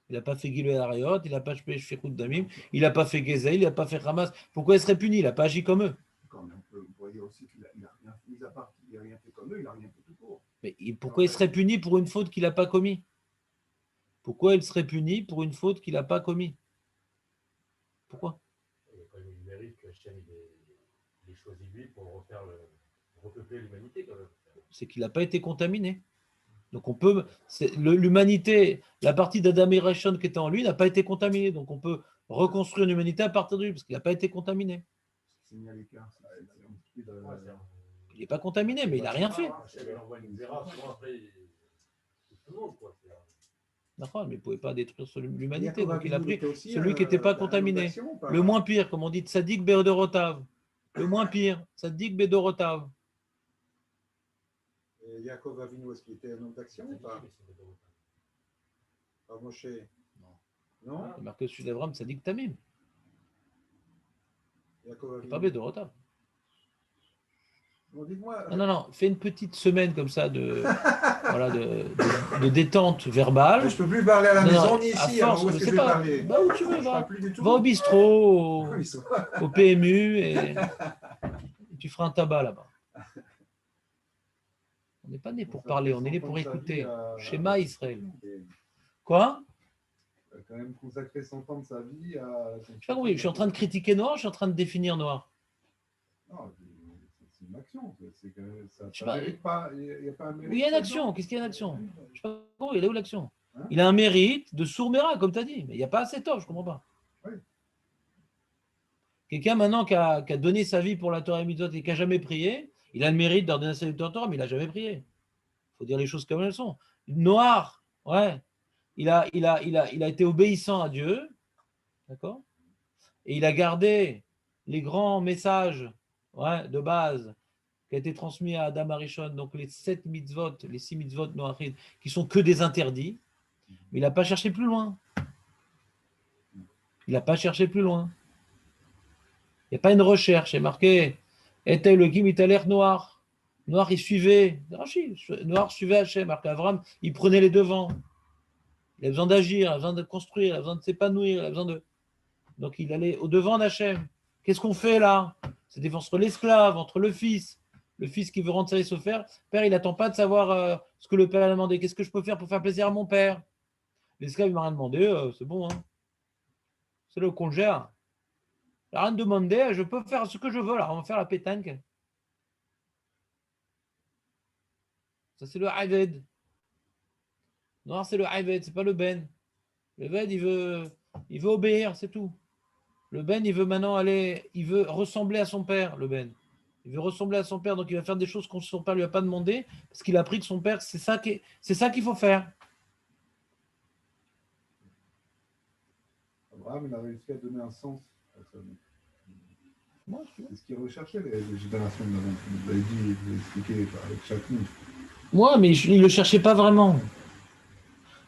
Il n'a pas fait Gilou Arayot, il n'a pas fait Shfichut Damim, il n'a pas fait Gezel, il n'a pas fait Hamas. Pourquoi il serait puni? Il n'a pas agi comme eux. Quand même, on peut dire aussi qu'il n'a rien, mis à part qu'il n'a rien fait comme eux, il n'a rien fait tout court. Mais pourquoi il serait puni pour une faute qu'il n'a pas commis? Pourquoi il serait puni pour une faute qu'il n'a pas commis? Pourquoi? Il n'y a pas eu le mérite que Hachem ait choisi lui pour repeupler l'humanité quand même. C'est qu'il n'a pas été contaminé. Donc on peut, l'humanité, la partie d'Adam et Rishon qui était en lui n'a pas été contaminée. Donc on peut reconstruire l'humanité à partir de lui parce qu'il n'a pas été contaminé. Il n'est pas contaminé, mais il n'a rien fait. D'accord, mais il ne pouvait pas détruire l'humanité. Yaakov Donc il a Avinu pris était aussi celui qui n'était pas un homme contaminé. d'action ou pas? Le moins pire, comme on dit, Tzadik Bedorotav. Le moins pire, Tzadik Bedorotav. Et Yaakov Avinu, est-ce qu'il était un homme d'action ou pas? Pas Moshe. Non. C'est marqué au-dessus d'Abraham, Tzadik Tamim. Yaakov Avinu. Pas Bedorotav. Bon, dites-moi. Non. Fais une petite semaine comme ça voilà, de détente verbale. Je ne peux plus parler à la maison ni à ici. force, Alors où est-ce que je vais pas, parler? bah, où tu veux, Je parle plus du tout. va au bistrot, Oui, ça- au PMU et tu feras un tabac là-bas. On n'est pas né pour parler, on est né pour écouter. Schéma Israël. Quoi? Il a quand même consacré son temps de sa vie à... Je sais pas compris, je suis en train de critiquer Noir, je suis en train de définir Noir. Non, c'est une action. C'est que ça Je sais pas. mérite pas. Il y a pas un mérite. Oui, il y a une là-dedans. action. Qu'est-ce qu'il y a une action? Je sais pas comment, il est où l'action? Hein? Il a un mérite de sourméra, comme tu as dit, mais il n'y a pas assez tôt, je ne comprends pas. Oui. Quelqu'un maintenant qui a donné sa vie pour la Torah et Mitzvot et qui n'a jamais prié, il a le mérite d'ordonner sa vie pour la Torah, mais il n'a jamais prié. Il faut dire les choses comme elles sont. Noir, ouais, il a été obéissant à Dieu, d'accord? Et il a gardé les grands messages, ouais, de base qui a été transmis à Adam Arishon, donc les 7 mitzvot, les 6 mitzvot noachid, qui sont que des interdits, mais il n'a pas cherché plus loin. Il n'a pas cherché plus loin. Il n'y a pas une recherche, c'est marqué était le Kim, il a l'air noir. Noir, il suivait. Noir suivait Hachem, marqué Avram, il prenait les devants. Il a besoin d'agir, il a besoin de construire, il a besoin de s'épanouir, il a besoin de. Donc il allait au devant d'Hachem. Qu'est-ce qu'on fait là? C'est défense entre l'esclave, entre le fils qui veut rendre service au père. Père, il n'attend pas de savoir ce que le père a demandé. Qu'est-ce que je peux faire pour faire plaisir à mon père? L'esclave, il m'a rien demandé, c'est bon. Hein. C'est le congère. Il n'a rien demandé, je peux faire ce que je veux. Là, on va faire la pétanque. Ça, c'est le Aved. Non, c'est le Aved, c'est pas le Ben. Le Ben, il veut obéir, c'est tout. Le Ben, il veut maintenant il veut ressembler à son père, le Ben. Il veut ressembler à son père, donc il va faire des choses que son père ne lui a pas demandé, parce qu'il a appris que son père, c'est ça qu'il faut faire. Abraham, il a réussi à donner un sens à sa vie. Moi, C'est ce qu'il recherchait, les générations d'avant. Vous avez dit, vous avez expliqué avec chacune. Moi, mais il ne le cherchait pas vraiment.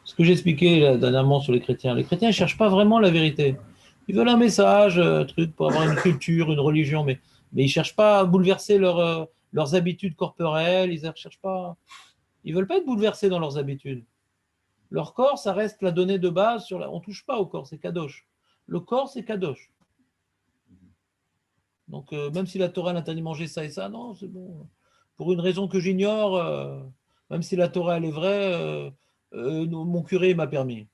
Ce que j'expliquais dernièrement sur les chrétiens ne cherchent pas vraiment la vérité. Ils veulent un message, truc pour avoir une culture, une religion, mais ils ne cherchent pas à bouleverser leurs habitudes corporelles, ils ne veulent pas être bouleversés dans leurs habitudes. Leur corps, ça reste la donnée de base, on ne touche pas au corps, c'est kadosh. Le corps, c'est kadosh. Donc, même si la Torah l'interdit de manger ça et ça, non, c'est bon. Pour une raison que j'ignore, même si la Torah, elle est vraie, mon curé m'a permis.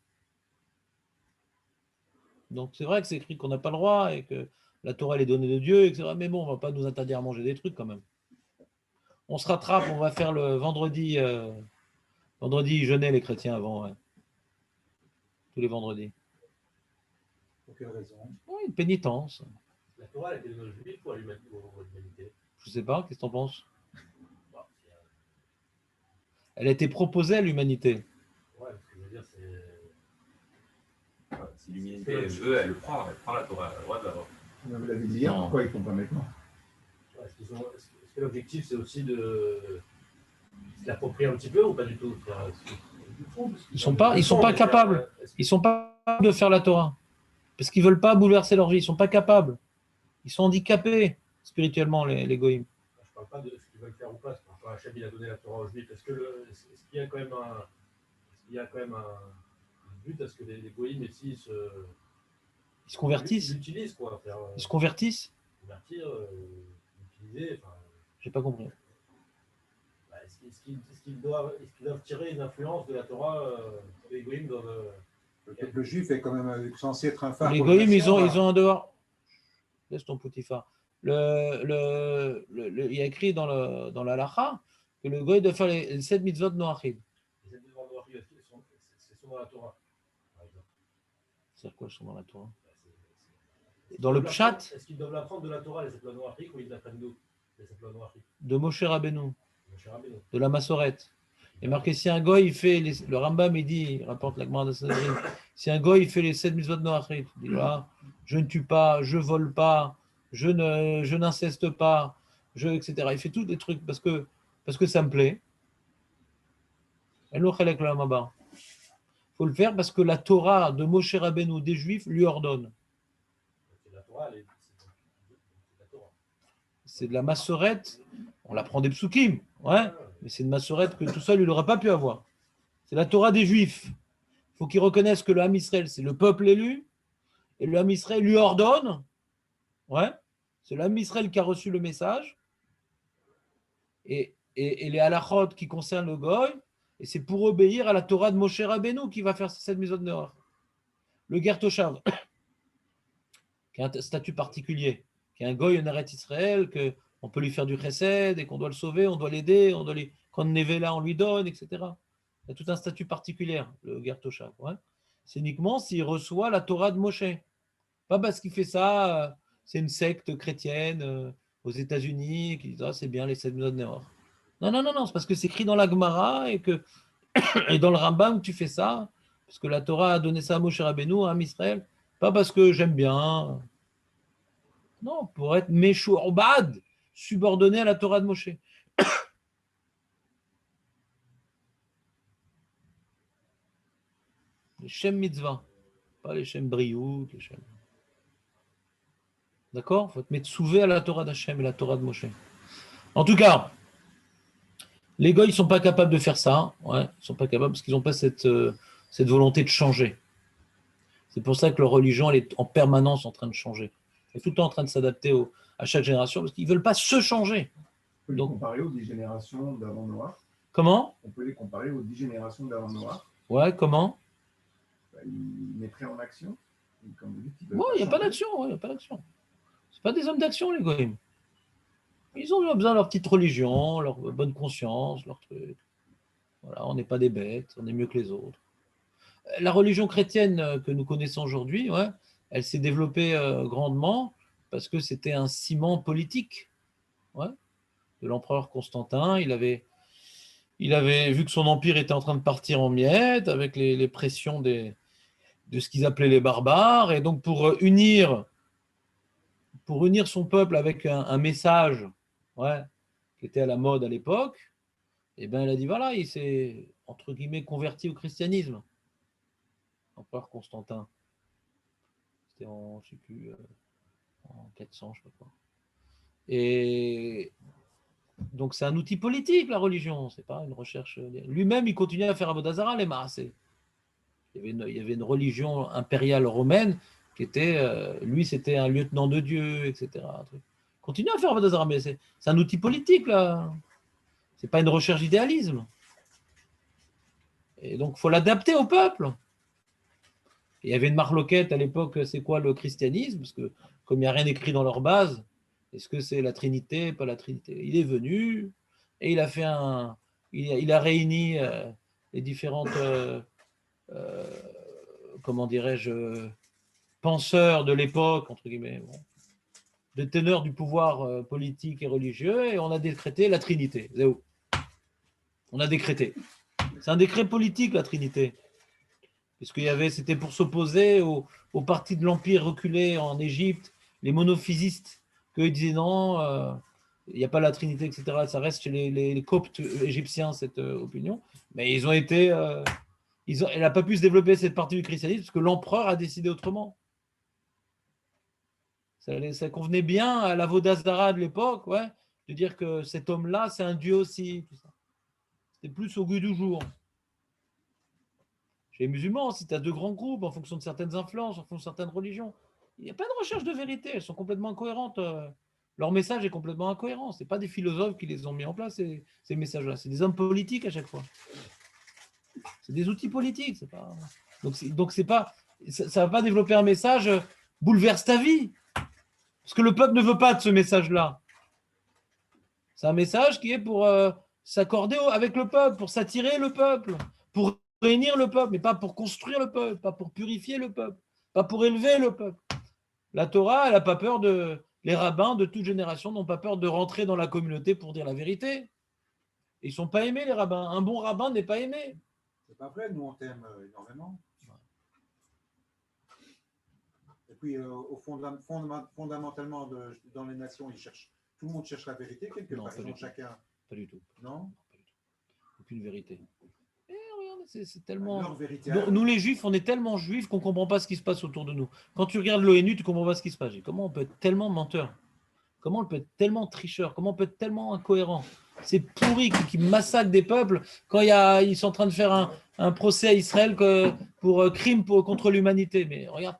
Donc, c'est vrai que c'est écrit qu'on n'a pas le droit et que la Torah, elle est donnée de Dieu, etc. Mais bon, on ne va pas nous interdire à manger des trucs quand même. On se rattrape, on va faire le vendredi. Vendredi, ils jeûnaient les chrétiens avant. Ouais. Tous les vendredis. Pour quelle raison? Oui, une pénitence. La Torah, elle a été donnée aux Juifs ou à l'humanité? Je ne sais pas, qu'est-ce que tu en penses? Bon, Elle a été proposée à l'humanité. ouais, ce que je veux dire, c'est. Si l'humanité veut, elle le prend la Torah, elle a le droit de l'avoir. Vous l'avez dit hier, pourquoi ils ne font pas maintenant? Ouais, est-ce que l'objectif, c'est aussi de se l'approprier un petit peu ou pas du tout? Ils sont pas capables. Ils sont pas capables de faire la Torah. Parce qu'ils ne veulent pas bouleverser leur vie. Ils ne sont pas capables. Ils sont handicapés spirituellement, les goïms. Je ne parle pas de ce qu'ils veulent faire ou pas. Quand Hachem il a donné la Torah aux Juifs, est-ce qu'il y a quand même un but à ce que les goïms ici Ils se convertissent. l'utilisent, quoi. Ils se convertissent. Convertir, l'utiliser. J'ai pas compris. Bah, est-ce qu'ils doivent tirer une influence de la Torah? Les goïms doivent. Le peuple juif est quand même censé être un phare. Les pour les goïms, ils nations, ont un devoir. Laisse ton petit phare. Il y a écrit dans la Lacha que le goï doit faire les 7 mitzvot noachid. Les aides de Noachid, sont dans la Torah, par exemple. C'est quoi, ils sont dans la Torah? Est-ce Dans qu'ils le doivent pshat l'apprendre- Est-ce qu'ils doivent l'apprendre de la Torah, les sept Noachid, ou ils l'apprennent d'où? Les sept Noachid, de Moshe Rabbeinu, mon cher Rabbeinu. de la Massorette. Il est marqué, si un goy, il fait, le Rambam, il dit, il rapporte la Gemara de Sanhedrin, si un goy, il fait les 7 mitzvot noachrit, il dit, voilà, je ne tue pas, je vole pas, je n'inceste pas, etc. Il fait tous des trucs parce que ça me plaît. Il faut le faire parce que la Torah de Moshe Rabbeinu des Juifs lui ordonne. La Torah, c'est la Torah. C'est de la massorette, on la prend des psukim, ouais, mais c'est une massorette que tout seul il n'aurait pas pu avoir. C'est la Torah des Juifs. Il faut qu'ils reconnaissent que le Ham Israël, c'est le peuple élu, et le Ham Israël lui ordonne, ouais, c'est le Ham Israël qui a reçu le message, et les halachot qui concernent le goy, et c'est pour obéir à la Torah de Moshe Rabbeinu qui va faire cette maison de Noach. Le Ger Toshav, qui a un statut particulier, qui est un goy en Eretz Israël, qu'on peut lui faire du chesed, et qu'on doit le sauver, on doit l'aider, quand on est là, on lui donne, etc. Il y a tout un statut particulier, le Ger Toshav. Ouais. C'est uniquement s'il reçoit la Torah de Moshe. Pas parce qu'il fait ça, c'est une secte chrétienne aux États-Unis qui dit c'est bien les 7 maisons de Noach. Non, c'est parce que c'est écrit dans la Gemara et dans le Rambam que tu fais ça, parce que la Torah a donné ça à Moshe Rabbeinu, à Israël, pas parce que j'aime bien. Non, pour être Meshurbad, subordonné à la Torah de Moshe. Les Shem Mitzvah, pas les Shem Briout, les Shem. D'accord? Il faut te mettre souvé à la Torah d'Hachem et la Torah de Moshe. En tout cas, les goïs ne sont pas capables de faire ça. Ouais, ils ne sont pas capables parce qu'ils n'ont pas cette volonté de changer. C'est pour ça que leur religion elle est en permanence en train de changer. Elle est tout le temps en train de s'adapter à chaque génération parce qu'ils ne veulent pas se changer. On peut les comparer aux 10 générations d'avant Noah. Comment? On peut les comparer aux 10 générations d'avant Noah. Ouais, comment? Ils mettraient en action. Il n'y a pas d'action. Ouais, il n'y a pas d'action. Ce pas des hommes d'action, les goïms. Ils ont besoin de leur petite religion, leur bonne conscience, leur truc. Voilà, on n'est pas des bêtes, on est mieux que les autres. La religion chrétienne que nous connaissons aujourd'hui, ouais, elle s'est développée grandement parce que c'était un ciment politique ouais, de l'empereur Constantin. Il avait vu que son empire était en train de partir en miettes avec les pressions de ce qu'ils appelaient les barbares. Et donc pour unir son peuple avec un message ouais, qui était à la mode à l'époque, et ben, il a dit voilà, il s'est entre guillemets converti au christianisme. L'empereur Constantin. C'était en, je sais plus, en 400, je sais pas quoi. Et donc c'est un outil politique, la religion, c'est pas une recherche. Lui-même, il continuait à faire Avodah Zarah, les Maasé. Il y avait une religion impériale romaine qui était, lui, c'était un lieutenant de Dieu, etc. Continue à faire Avodah Zarah, mais c'est un outil politique, là. C'est pas une recherche d'idéalisme. Et donc, il faut l'adapter au peuple. Et il y avait une marloquette à l'époque, c'est quoi le christianisme? Parce que comme il n'y a rien écrit dans leur base, est-ce que c'est la Trinité, pas la Trinité? Il est venu et il a fait il a réuni les différentes, comment dirais-je, penseurs de l'époque, entre guillemets, bon, de teneurs du pouvoir politique et religieux, et on a décrété la Trinité. On a décrété. C'est un décret politique, la Trinité. Parce que c'était pour s'opposer aux partis de l'Empire reculé en Égypte, les monophysistes, qu'eux disaient non, il n'y a pas la Trinité, etc. Ça reste chez les coptes égyptiens, cette opinion. Mais ils ont été. Elle n'a pas pu se développer cette partie du christianisme parce que l'empereur a décidé autrement. Ça convenait bien à la Avodah Zarah de l'époque, ouais, de dire que cet homme-là, c'est un dieu aussi. C'était plus au goût du jour. Chez les musulmans, si tu as deux grands groupes en fonction de certaines influences, en fonction de certaines religions, il n'y a pas de recherche de vérité, elles sont complètement incohérentes. Leur message est complètement incohérent. Ce n'est pas des philosophes qui les ont mis en place, ces messages-là. C'est des hommes politiques à chaque fois. C'est des outils politiques. C'est pas... Donc c'est pas, ça ne va pas développer un message bouleverse ta vie. Parce que le peuple ne veut pas de ce message-là. C'est un message qui est pour s'accorder avec le peuple, pour s'attirer le peuple, pour réunir le peuple, mais pas pour construire le peuple, pas pour purifier le peuple, pas pour élever le peuple. La Torah, elle n'a pas peur les rabbins de toute génération n'ont pas peur de rentrer dans la communauté pour dire la vérité. Ils ne sont pas aimés, les rabbins. Un bon rabbin n'est pas aimé. C'est pas vrai, nous on t'aime énormément. Et puis fondamentalement, dans les nations, tout le monde cherche la vérité quelque Non, part. pas Ils du ont tout. chacun. Pas du tout. Non. Aucune vérité. Et regarde, c'est tellement. Leur vérité. Nous, les juifs, on est tellement juifs qu'on ne comprend pas ce qui se passe autour de nous. Quand tu regardes l'ONU, tu ne comprends pas ce qui se passe. Comment on peut être tellement menteur? Comment on peut être tellement tricheur? Comment on peut être tellement incohérent? C'est pourri qui massacre des peuples quand ils sont en train de faire un procès à Israël pour crime contre l'humanité. Mais regarde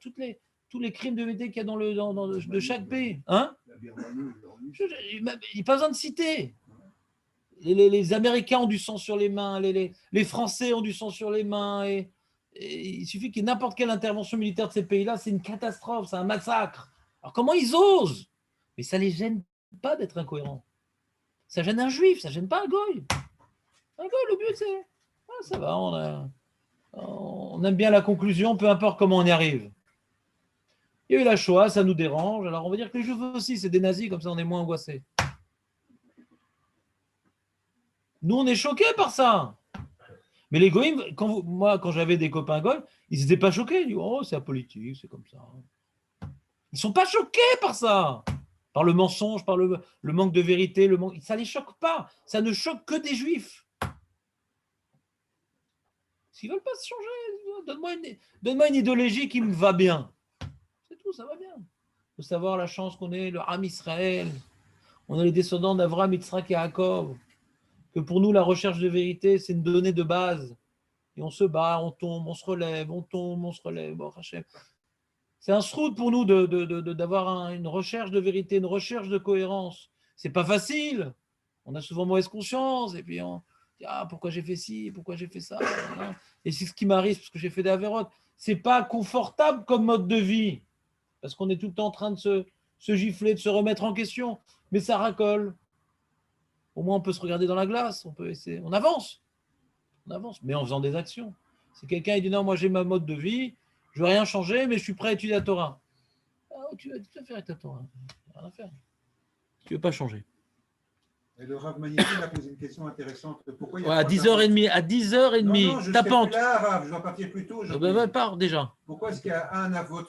tous les crimes de l'humanité qu'il y a de chaque pays. Hein? Il n'y a pas besoin de citer. Les Américains ont du sang sur les mains, les Français ont du sang sur les mains. Et il suffit qu'il y ait n'importe quelle intervention militaire de ces pays-là, c'est une catastrophe, c'est un massacre. Alors comment ils osent? Mais ça ne les gêne pas d'être incohérents. Ça gêne un juif, ça ne gêne pas un goy. Un goy, le but c'est, ça va, on aime bien la conclusion, peu importe comment on y arrive. Il y a eu la Shoah, ça nous dérange, alors on va dire que les juifs aussi, c'est des nazis, comme ça on est moins angoissés. Nous, on est choqués par ça. Mais les goïms, quand j'avais des copains goïs, ils n'étaient pas choqués. Ils disaient, oh, c'est apolitique, c'est comme ça. Ils ne sont pas choqués par ça. Par le mensonge, par le manque de vérité. Ça ne les choque pas. Ça ne choque que des juifs. S'ils ne veulent pas se changer, donne-moi une idéologie qui me va bien. C'est tout, ça va bien. Il faut savoir la chance qu'on est, le Ham Israël. On est les descendants d'Avraham, Yitzhak et Yaakov. Que pour nous, la recherche de vérité, c'est une donnée de base. Et on se bat, on tombe, on se relève, on tombe, on se relève. Bon, c'est un sroud pour nous d'avoir une recherche de vérité, une recherche de cohérence. C'est pas facile. On a souvent mauvaise conscience. Et puis on dit, pourquoi j'ai fait ci, pourquoi j'ai fait ça. Et c'est ce qui m'arrive parce que j'ai fait des avérotes. C'est pas confortable comme mode de vie. Parce qu'on est tout le temps en train de se gifler, de se remettre en question. Mais ça racole. Au moins, on peut se regarder dans la glace, on peut essayer. On avance, mais en faisant des actions. Si quelqu'un dit non, moi j'ai ma mode de vie, je ne veux rien changer, mais je suis prêt à étudier la Torah. Tu vas faire avec ta Torah. Rien à faire. Tu ne veux pas changer. Et le Rav Magnifique a posé une question intéressante. Pourquoi il y a à 10h30, à 10h30, non, je tapante. suis plus là, Rav, je dois partir plus tôt. Pars déjà. Pourquoi est-ce qu'il y a un avot,